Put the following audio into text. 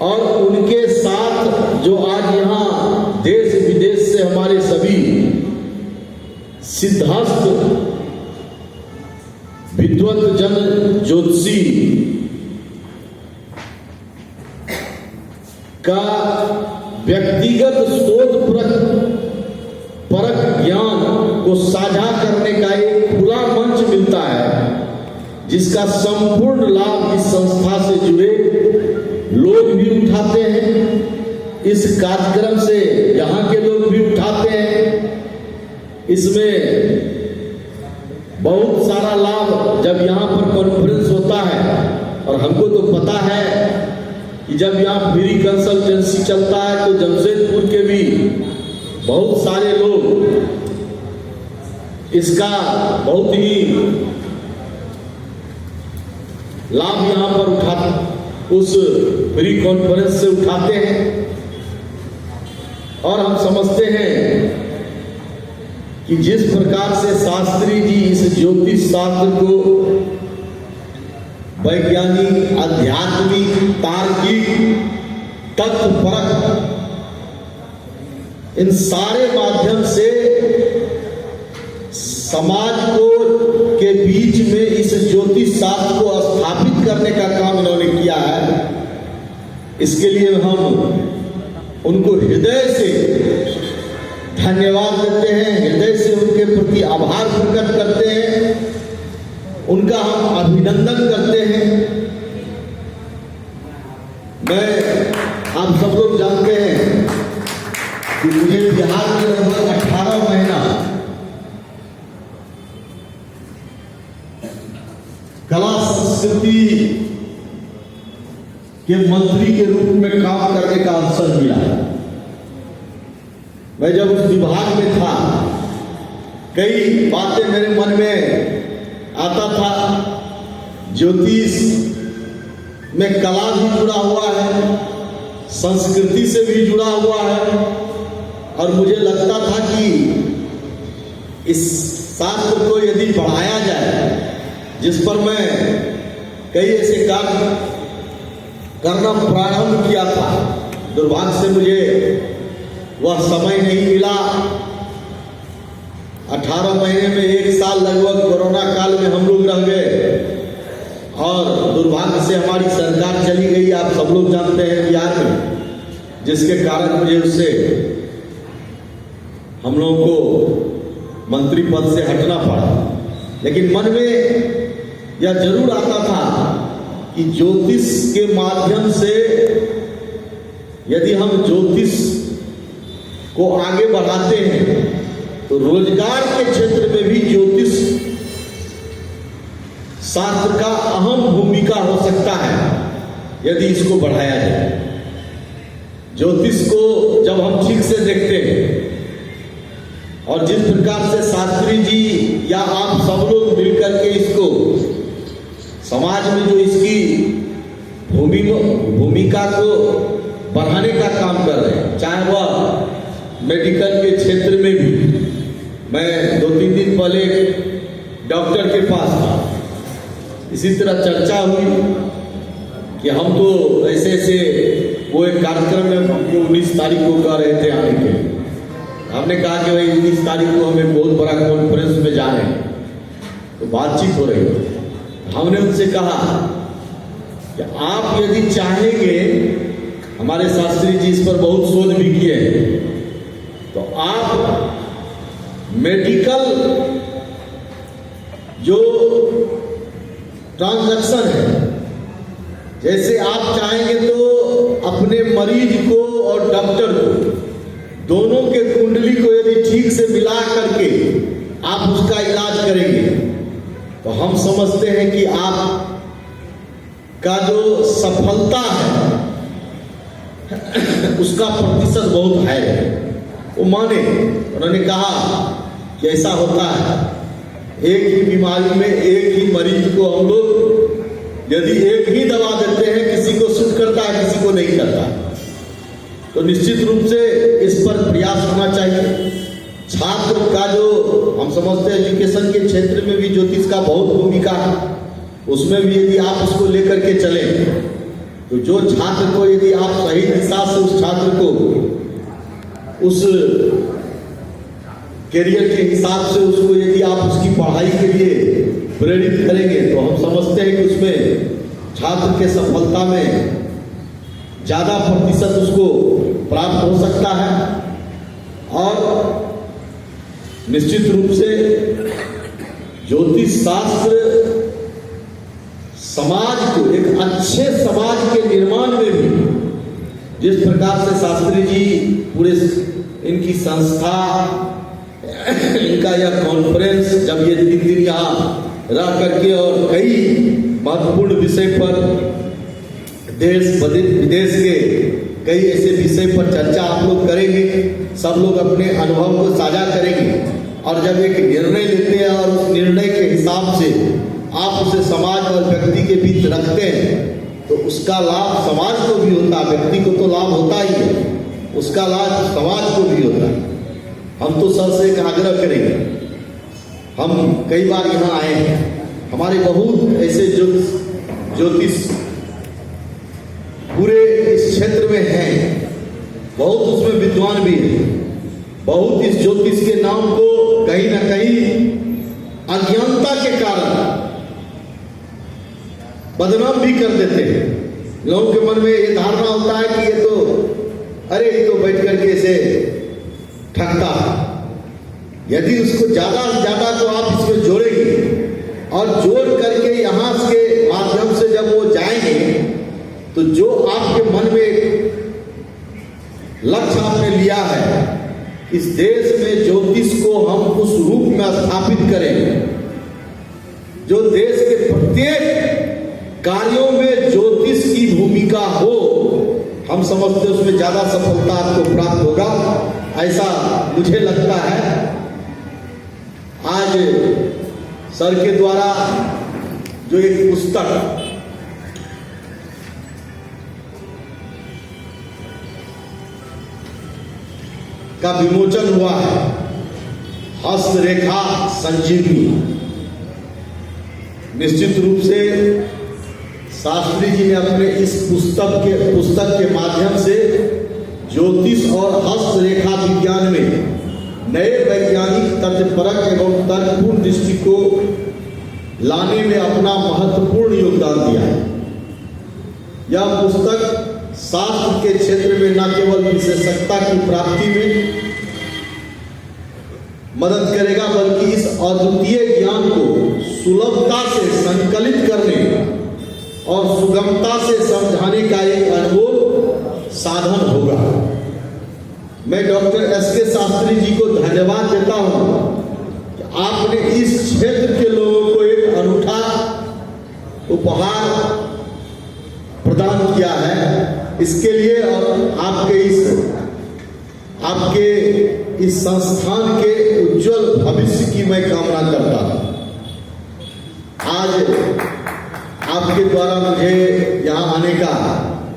और उनके साथ जो आज यहाँ देश विदेश से हमारे सभी सिद्धहस्त विद्वत जन ज्योतिषी का व्यक्तिगत शोध परक ज्ञान को साझा करने का एक खुला मंच मिलता है, जिसका संपूर्ण लाभ इस संस्था से जुड़े लोग भी उठाते हैं। इस कार्यक्रम से यहाँ के लोग भी उठाते हैं। इसमें बहुत सारा लाभ जब यहाँ पर कॉन्फ्रेंस होता है, और हमको तो पता है कि जब यहाँ फ्री कंसल्टेंसी चलता है तो जमशेदपुर के भी बहुत सारे लोग इसका बहुत ही लाभ यहाँ पर उस फ्री कॉन्फ्रेंस से उठाते हैं। और हम समझते हैं कि जिस प्रकार से शास्त्री जी इस ज्योतिष शास्त्र को वैज्ञानिक, आध्यात्मिक, तार्किक, तथ्यपरक इन सारे माध्यम से समाज को के बीच में इस ज्योतिष शास्त्र को स्थापित करने का काम इन्होंने किया है, इसके लिए हम उनको हृदय से धन्यवाद देते हैं, हृदय से उनके प्रति आभार प्रकट करते हैं, उनका हम अभिनंदन करते हैं। मैं आप सब लोग जानते हैं कि मुझे बिहार में लगभग 18 महीना कला संस्कृति के मंत्री के रूप में काम करने का अवसर मिला। मैं जब उस विभाग में था, कई बातें मेरे मन में आता था। ज्योतिष में कला भी जुड़ा हुआ है, संस्कृति से भी जुड़ा हुआ है, और मुझे लगता था कि इस शास्त्र को यदि बढ़ाया जाए, जिस पर मैं कई ऐसे कार्य करना प्रारंभ किया था, दुर्भाग्य से मुझे वह समय नहीं मिला। 18 महीने में 1 साल लगभग कोरोना काल में हम लोग रह गए, और दुर्भाग्य से हमारी सरकार चली गई, आप सब लोग जानते हैं, बिहार में, जिसके कारण मुझे उससे हम लोगों को मंत्री पद से हटना पड़ा। लेकिन मन में यह जरूर आता था कि ज्योतिष के माध्यम से यदि हम ज्योतिष को आगे बढ़ाते हैं तो रोजगार के क्षेत्र में भी ज्योतिष शास्त्र का अहम भूमिका हो सकता है, यदि इसको बढ़ाया जाए। ज्योतिष को जब हम ठीक से देखते हैं, और जिस प्रकार से शास्त्री जी या आप सब लोग मिलकर के इसको समाज में जो इसकी भूमिका को बढ़ाने का काम कर रहे हैं, चाहे वह मेडिकल के क्षेत्र में भी। मैं 2-3 दिन पहले डॉक्टर के पास था, इसी तरह चर्चा हुई कि हम तो ऐसे ऐसे वो एक कार्यक्रम में हमको 19 तारीख को कह रहे थे आने के लिए। हमने कहा कि भाई 19 तारीख को हमें बहुत बड़ा कॉन्फ्रेंस में जाना है, तो बातचीत हो रही है। हमने उनसे कहा कि आप यदि चाहेंगे, हमारे शास्त्री जी इस पर बहुत शोध भी किए हैं, तो आप मेडिकल जो ट्रांजैक्शन है, जैसे आप चाहेंगे तो अपने मरीज को और डॉक्टर को, दोनों के कुंडली को यदि ठीक से मिला करके आप उसका इलाज करेंगे, तो हम समझते हैं कि आप का जो सफलता है उसका प्रतिशत बहुत है। वो माने, उन्होंने कहा कि ऐसा होता है, एक ही बीमारी में एक ही मरीज को हम लोग यदि एक ही दवा देते हैं, किसी को सूट करता है, किसी को नहीं करता, तो निश्चित रूप से इस पर प्रयास होना चाहिए। छात्र का जो हम समझते हैं एजुकेशन के क्षेत्र में भी ज्योतिष का बहुत भूमिका है। उसमें भी यदि आप उसको लेकर के चलें, तो जो छात्र को यदि आप सही दिशा से उस छात्र को उस कैरियर के हिसाब से उसको यदि आप उसकी पढ़ाई के लिए प्रेरित करेंगे, तो हम समझते हैं कि उसमें छात्र के सफलता में ज्यादा प्रतिशत उसको प्राप्त हो सकता है। और निश्चित रूप से ज्योतिष शास्त्र समाज को, एक अच्छे समाज के निर्माण में भी, जिस प्रकार से शास्त्री जी पूरे इनकी संस्था, इनका यह कॉन्फ्रेंस, जब ये 3 दिन यहाँ रह करके और कई महत्वपूर्ण विषय पर, देश विदेश के कई ऐसे विषय पर चर्चा आप लोग करेंगे, सब लोग अपने अनुभव को साझा करेंगे, और जब एक निर्णय लेते हैं और उस निर्णय के हिसाब से आप उसे समाज और व्यक्ति के बीच रखते हैं, तो उसका लाभ समाज को भी होता है। व्यक्ति को तो लाभ होता ही है, उसका लाभ समाज को भी होता है। हम तो सर से एक आग्रह करेंगे, हम कई बार यहाँ आए हैं, हमारे बहुत ऐसे ज्योतिष पूरे इस क्षेत्र में हैं, बहुत उसमें विद्वान भी हैं, बहुत इस ज्योतिष के नाम को कहीं ना कहीं अज्ञानता के कारण बदनाम भी कर देते हैं। लोगों के मन में ये धारणा होता है कि ये तो बैठ करके इसे ठगता है। यदि उसको ज्यादा से ज्यादा को आप इसमें जोड़ेंगे और जोड़ करके यहाँ के माध्यम से जब वो जाएंगे, तो जो आपके मन में लक्ष्य आपने लिया है, इस देश में ज्योतिष को हम उस रूप में स्थापित करें जो देश के प्रत्येक कार्यों में ज्योतिष की भूमिका हो, हम समझते हैं उसमें ज्यादा सफलता आपको प्राप्त होगा, ऐसा मुझे लगता है। आज सर के द्वारा जो एक पुस्तक का विमोचन हुआ है, हस्तरेखा संजीवनी, निश्चित रूप से शास्त्री जी ने अपने इस पुस्तक के माध्यम से ज्योतिष और हस्तरेखा विज्ञान में नए वैज्ञानिक तर्कपरक एवं तर्कपूर्ण दृष्टि को लाने में अपना महत्वपूर्ण योगदान दिया है। यह पुस्तक शास्त्र के क्षेत्र में न केवल विशेषज्ञता की प्राप्ति में मदद करेगा, बल्कि इस अद्वितीय ज्ञान को सुलभता से संकलित करने और सुगमता से समझाने का एक अनमोल साधन होगा। मैं डॉक्टर एस.के. शास्त्री जी को धन्यवाद देता हूं कि आपने इस क्षेत्र के लोगों को एक अनूठा उपहार प्रदान किया है। इसके लिए और आपके इस संस्थान के उज्जवल भविष्य की मैं कामना करता हूं। आज आपके द्वारा मुझे यहाँ आने का